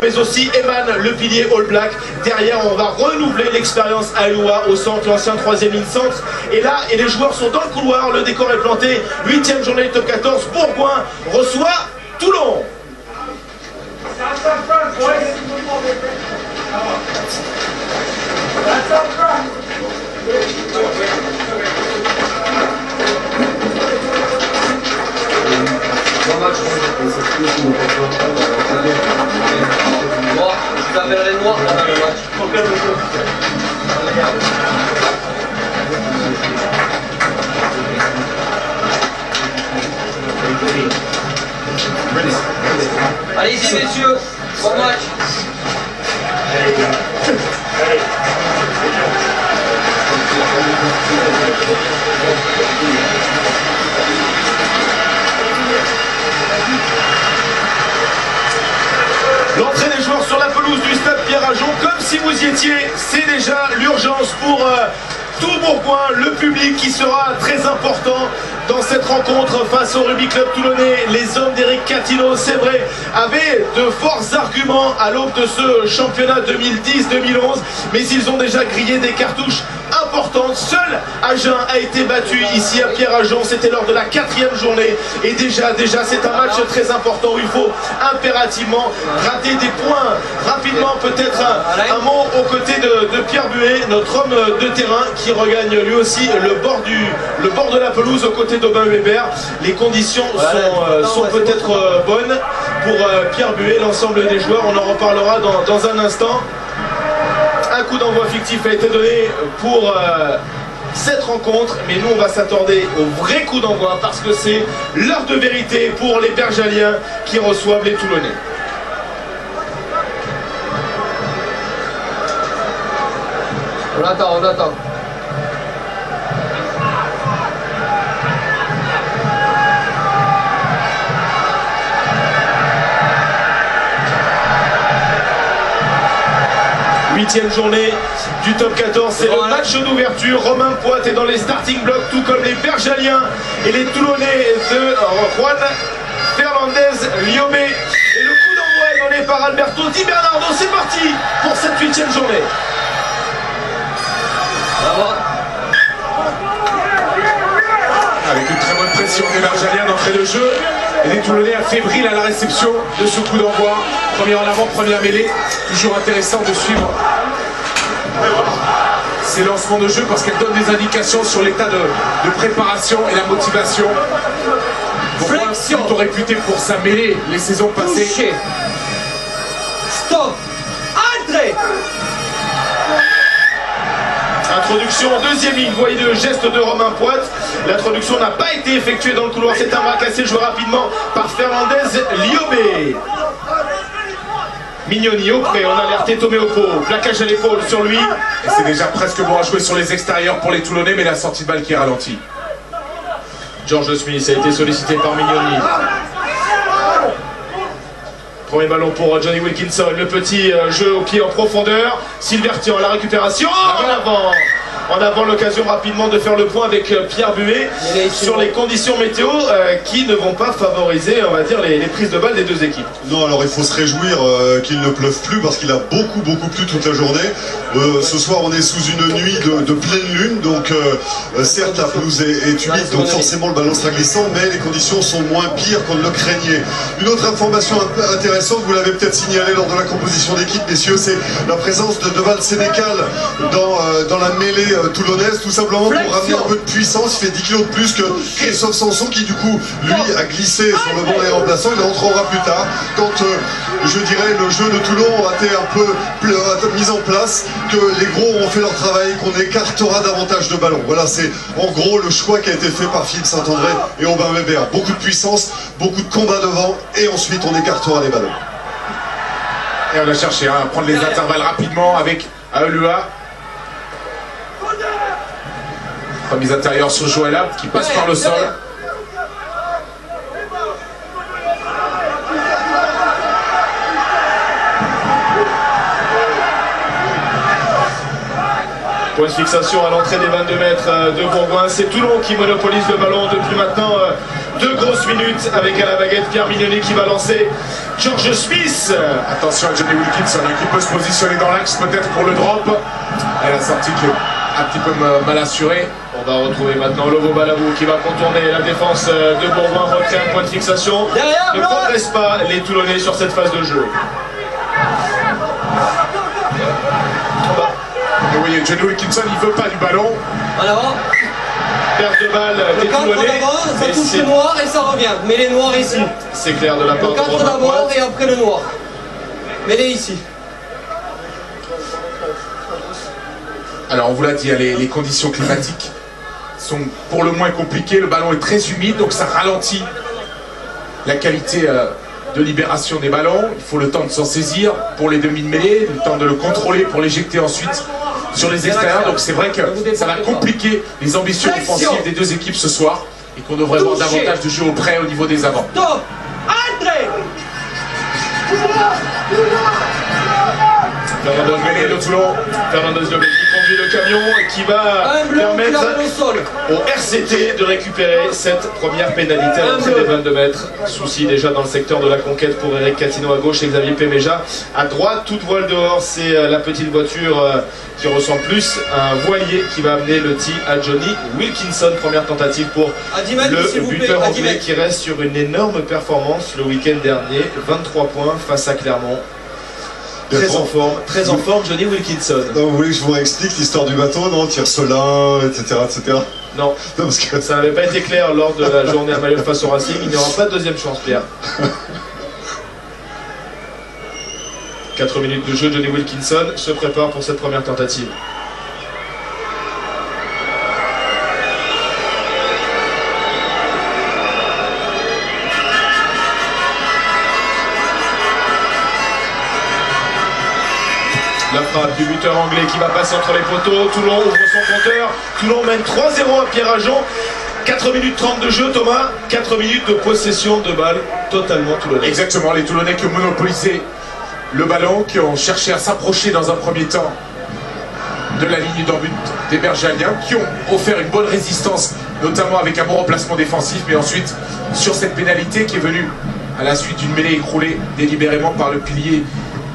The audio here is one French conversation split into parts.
mais aussi Eman, le pilier All Black. Derrière, on va renouveler l'expérience à Eloi au centre, l'ancien 3e ligne centre. Et là, les joueurs sont dans le couloir, le décor est planté. 8e journée du top 14, Bourgoin reçoit Toulon. Moi, je t'appellerai noir pendant le match. Allez-y messieurs, bon match. L'entrée des joueurs sur la pelouse du stade Pierre-Ajon, comme si vous y étiez, c'est déjà l'urgence pour tout Bourgoin, le public qui sera très important dans cette rencontre face au Rugby Club Toulonnais. Les hommes d'Éric Catino, c'est vrai, avaient de forts arguments à l'aube de ce championnat 2010-2011, mais ils ont déjà grillé des cartouches importantes. Seul Agen a été battu ici à Pierre-Ajon, c'était lors de la 4e journée, et déjà c'est un match très important où il faut impérativement gratter des points rapidement. Peut-être un mot aux côtés de Pierre Buet, notre homme de terrain, qui regagne lui aussi le bord de la pelouse aux côtés d'Aubin Weber. Les conditions sont peut-être bonnes pour Pierre Buet, l'ensemble des joueurs. On en reparlera dans un instant. Un coup d'envoi fictif a été donné pour cette rencontre, mais nous on va s'attarder au vrai coup d'envoi parce que c'est l'heure de vérité pour les Bergaliens qui reçoivent les Toulonnais. On attend. 8e journée du top 14, c'est le match d'ouverture. Romain Poit est dans les starting blocks, tout comme les Bergaliens et les Toulonnais de Juan Fernandez Liobé. Et le coup d'envoi est donné par Alberto Di Bernardo. C'est parti pour cette 8e journée. Avec une très bonne pression des Bergaliens d'entrée de jeu et des Toulonnais fébriles à la réception de ce coup d'envoi. Premier en avant, première mêlée. Toujours intéressant de suivre ces lancements de jeu parce qu'elles donnent des indications sur l'état de préparation et la motivation. Flexion. Plutôt réputé pour sa mêlée les saisons passées. Touché. Stop. Entrée. Introduction en 2e ligne, vous voyez le geste de Romain Poit. L'introduction n'a pas été effectuée dans le couloir, c'est un bras cassé joué rapidement par Fernandez Liobé. Mignoni au près, on a alerté Toméopo, plaquage à l'épaule sur lui. Et c'est déjà presque bon à jouer sur les extérieurs pour les Toulonnais, mais la sortie de balle qui est ralentie. George Smith a été sollicité par Mignoni. Premier ballon pour Johnny Wilkinson, le petit jeu au pied en profondeur. Silvertian, la récupération en avant l'occasion rapidement de faire le point avec Pierre Buet sur les conditions météo qui ne vont pas favoriser, on va dire, les prises de balles des deux équipes. Non, alors il faut se réjouir qu'il ne pleuve plus parce qu'il a beaucoup plu toute la journée. Ce soir on est sous une nuit de pleine lune, donc certes la pelouse est humide, donc forcément le ballon sera glissant, mais les conditions sont moins pires qu'on ne le craignait. Une autre information intéressante, vous l'avez peut-être signalé lors de la composition d'équipe, messieurs, c'est la présence de Deval Sénécal dans la mêlée toulonnaise, tout simplement pour ramener un peu de puissance. Il fait 10 kilos de plus que Christophe Sanson qui du coup lui a glissé sur le banc des remplaçants. Il rentrera plus tard quand je dirais le jeu de Toulon aura été un peu mis en place, que les gros ont fait leur travail, qu'on écartera davantage de ballons. Voilà, c'est en gros le choix qui a été fait par Philippe Saint-André et Aubin Weber. Beaucoup de puissance, beaucoup de combat devant et ensuite on écartera les ballons. Et on a cherché à prendre les intervalles rapidement avec Aelua. Remise intérieure sur Joël qui passe par le sol. Point de fixation à l'entrée des 22 mètres de Bourgoin. C'est Toulon qui monopolise le ballon depuis maintenant 2 grosses minutes avec à la baguette Pierre Mignoni qui va lancer George Smith. Attention à Johnny Wilkinson qui peut se positionner dans l'axe peut-être pour le drop. Elle a sorti qui est un petit peu mal assurée. On va retrouver maintenant Lobo Balabou qui va contourner la défense de Bourgoin, recréer un point de fixation. Derrière, ne progresse pas les Toulonnais sur cette phase de jeu. Et vous voyez, Johnny Wilkinson, il veut pas du ballon. En avant. Perte de balle Le des cadre Toulonnais. d'abord, ça Et touche le noir et ça revient. Mais les noirs ici. c'est clair de la part Le de cadre Romain d'abord Poit. et après le noir. Mets-les ici. Alors on vous l'a dit, les conditions climatiques sont pour le moins compliquées. Le ballon est très humide, donc ça ralentit la qualité de libération des ballons. Il faut le temps de s'en saisir pour les demi de mêlée, le temps de le contrôler pour l'éjecter ensuite sur les extérieurs. Donc c'est vrai que ça va compliquer les ambitions offensives des deux équipes ce soir et qu'on devrait voir davantage de jeux au près au niveau des avants. Top. Entrez. Fernandez Lobé qui conduit le camion et qui va Un bleu qui permettre l'a au sol. au RCT de récupérer cette première pénalité à l'entrée des 22 mètres. Souci déjà dans le secteur de la conquête pour Eric Catino à gauche et Xavier Péméja à droite. Toute voile dehors, c'est la petite voiture qui ressemble plus à un voilier qui va amener le tir à Johnny Wilkinson. Première tentative pour À 10 mètres, s'il le vous plaît. buteur À 10 anglais mètres. qui reste sur une énorme performance le week-end dernier. 23 points face à Clermont. Très en forme, Johnny Wilkinson. Non, vous voulez que je vous réexplique l'histoire du bateau, non? Tire-Solin, etc., etc. Non, Non, parce que... ça n'avait pas été clair lors de la journée à Mayol face au Racing. Il n'y aura pas de deuxième chance, Pierre. 4 minutes de jeu, Johnny Wilkinson se prépare pour cette première tentative. La frappe du buteur anglais qui va passer entre les poteaux. Toulon ouvre son compteur. Toulon mène 3-0 à Pierre-Ajon. 4 minutes 30 de jeu, Thomas. 4 minutes de possession de balle totalement toulonnais. Exactement, les Toulonnais qui ont monopolisé le ballon, qui ont cherché à s'approcher dans un premier temps de la ligne d'en but des Bergaliens, qui ont offert une bonne résistance, notamment avec un bon remplacement défensif, mais ensuite sur cette pénalité qui est venue à la suite d'une mêlée écroulée délibérément par le pilier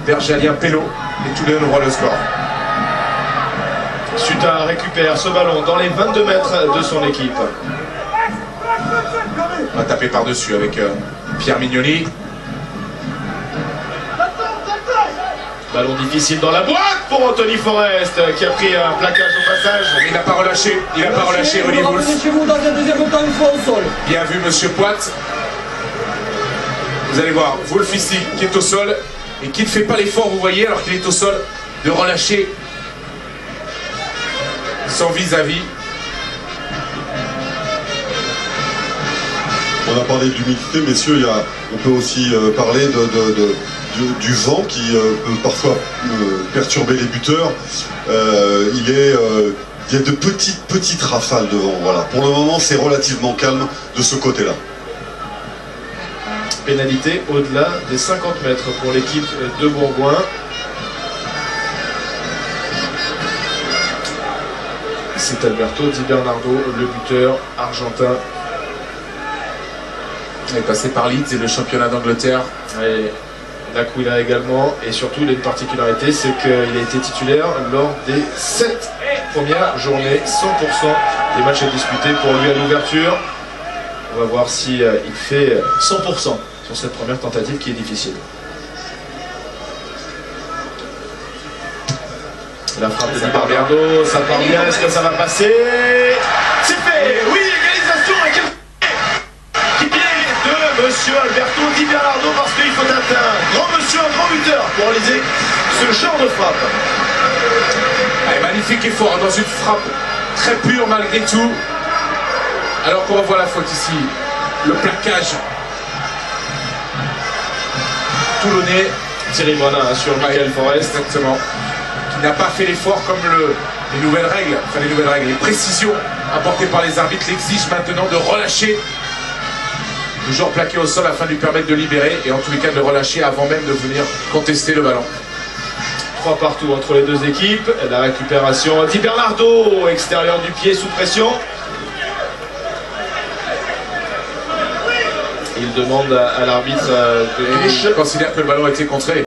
bergalien Pello, et Toulon ouvre le score. Suta récupère ce ballon dans les 22 mètres de son équipe. On va taper par-dessus avec Pierre Mignoni. Ballon difficile dans la boîte pour Anthony Forest qui a pris un plaquage au passage. Il n'a pas relâché, il n'a pas relâché René Vous Wolf. revenez chez vous dans un deuxième temps une fois au sol. Bien vu Monsieur Poit. Vous allez voir, Wolf ici qui est au sol et qui ne fait pas l'effort, vous voyez, alors qu'il est au sol, de relâcher son vis-à-vis. On a parlé d'humidité, messieurs, on peut aussi parler du vent qui peut parfois perturber les buteurs. Il y a de petites rafales de vent. Voilà. Pour le moment, c'est relativement calme de ce côté-là. Pénalité au-delà des 50 mètres pour l'équipe de Bourgoin. C'est Alberto Di Bernardo, le buteur argentin. Il est passé par Leeds et le championnat d'Angleterre. Et L'Aquila également. Et surtout, il a une particularité, c'est qu'il a été titulaire lors des 7 premières journées. 100% des matchs disputés pour lui à l'ouverture. On va voir si il fait 100% sur cette première tentative qui est difficile. La frappe de Di Bernardo, ça part bien, est-ce que ça va passer? C'est fait! Oui, égalisation et quel pied de monsieur Alberto Di Bernardo parce qu'il faut être un grand monsieur, un grand buteur pour réaliser ce genre de frappe. Allez, magnifique effort dans une frappe très pure malgré tout. Alors qu'on revoit la faute ici, le plaquage toulonnais. Thierry Monin sur Michael Forest. Exactement. Qui n'a pas fait l'effort comme les nouvelles règles, les précisions apportées par les arbitres l'exigent maintenant de relâcher le joueur plaqué au sol afin de lui permettre de libérer et en tous les cas de le relâcher avant même de venir contester le ballon. 3 partout entre les deux équipes. La récupération Di Bernardo, extérieur du pied sous pression. Il demande à l'arbitre de Et je considère que le ballon a été contré.